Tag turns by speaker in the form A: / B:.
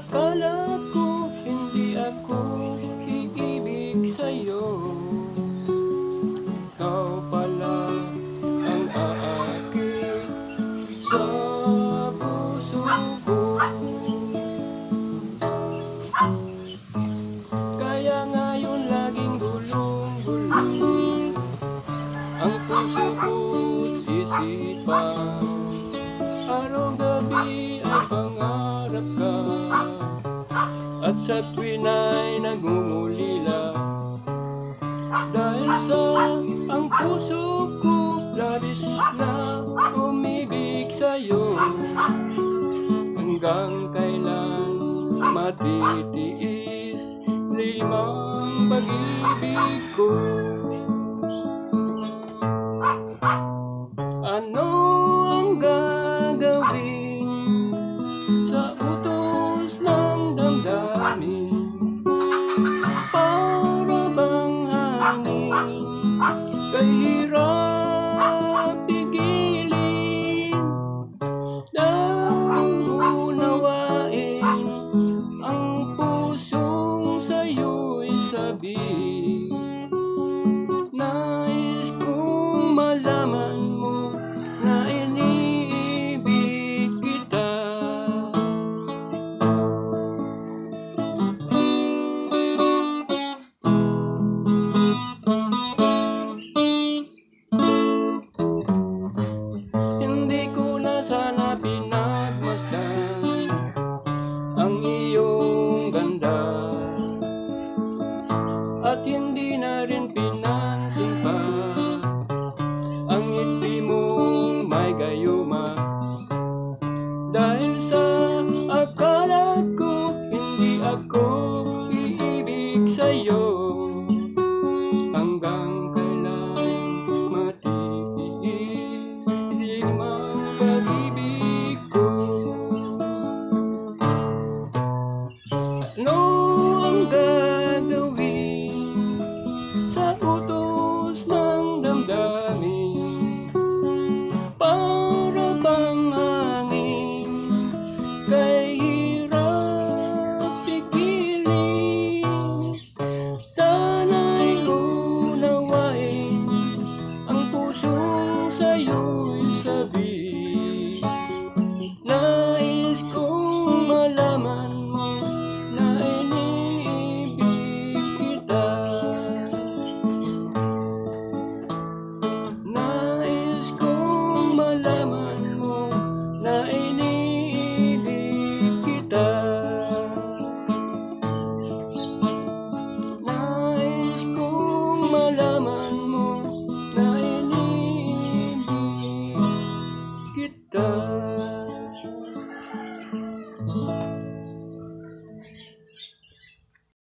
A: Akala ko hindi ako iibig sa'yo, ikaw pala ang aakit sa puso ko. Kaya ngayon laging gulong-gulong ang puso ko't isipan. Araw-gabi ay pangarap ka, at sa tuwin ay nagungulila. Dahil sa ang puso ko labis na umibig sa'yo, hanggang kailan matitiis limang pag-ibig ko.